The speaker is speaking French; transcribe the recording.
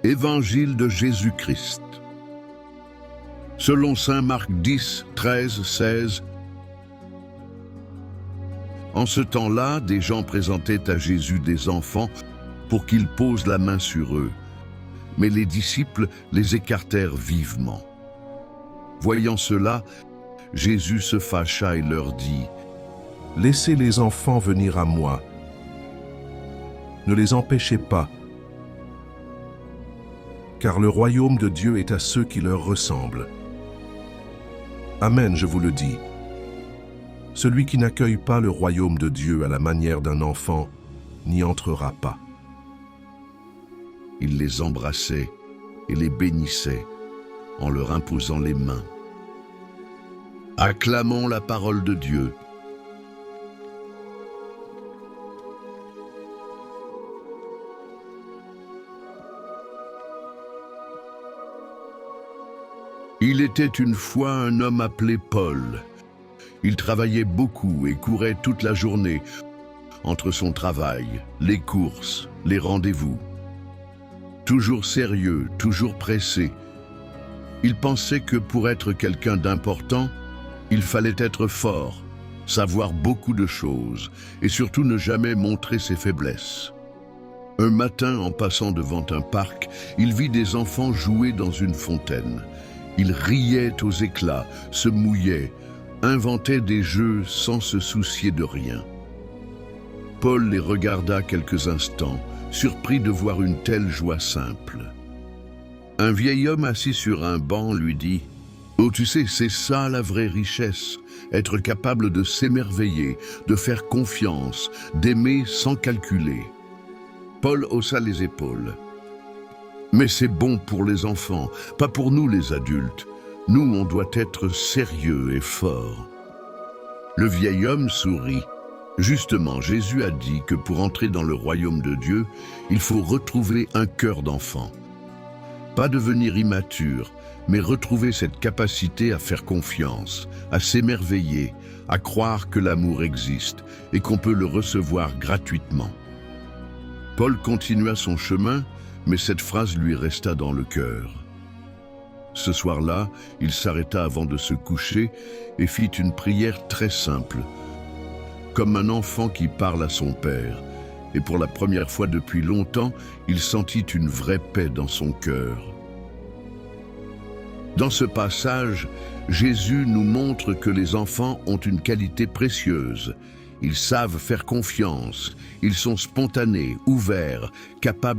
Évangile de Jésus-Christ. Selon saint Marc 10, 13, 16. En ce temps-là, des gens présentaient à Jésus des enfants pour qu'il pose la main sur eux. Mais les disciples les écartèrent vivement. Voyant cela, Jésus se fâcha et leur dit : « Laissez les enfants venir à moi. Ne les empêchez pas, car le royaume de Dieu est à ceux qui leur ressemblent. Amen, je vous le dis. Celui qui n'accueille pas le royaume de Dieu à la manière d'un enfant n'y entrera pas. » Il les embrassait et les bénissait en leur imposant les mains. Acclamons la parole de Dieu. Il était une fois un homme appelé Paul. Il travaillait beaucoup et courait toute la journée entre son travail, les courses, les rendez-vous. Toujours sérieux, toujours pressé. Il pensait que pour être quelqu'un d'important, il fallait être fort, savoir beaucoup de choses et surtout ne jamais montrer ses faiblesses. Un matin, en passant devant un parc, il vit des enfants jouer dans une fontaine. Ils riaient aux éclats, se mouillaient, inventaient des jeux sans se soucier de rien. Paul les regarda quelques instants, surpris de voir une telle joie simple. Un vieil homme assis sur un banc lui dit : « Oh, tu sais, c'est ça la vraie richesse, être capable de s'émerveiller, de faire confiance, d'aimer sans calculer. » Paul haussa les épaules. « Mais c'est bon pour les enfants, pas pour nous les adultes. Nous, on doit être sérieux et fort. » Le vieil homme sourit. Justement, Jésus a dit que pour entrer dans le royaume de Dieu, il faut retrouver un cœur d'enfant. Pas devenir immature, mais retrouver cette capacité à faire confiance, à s'émerveiller, à croire que l'amour existe et qu'on peut le recevoir gratuitement. Paul continua son chemin, mais cette phrase lui resta dans le cœur. Ce soir-là, il s'arrêta avant de se coucher et fit une prière très simple, comme un enfant qui parle à son père. Et pour la première fois depuis longtemps, il sentit une vraie paix dans son cœur. Dans ce passage, Jésus nous montre que les enfants ont une qualité précieuse. Ils savent faire confiance, ils sont spontanés, ouverts, capables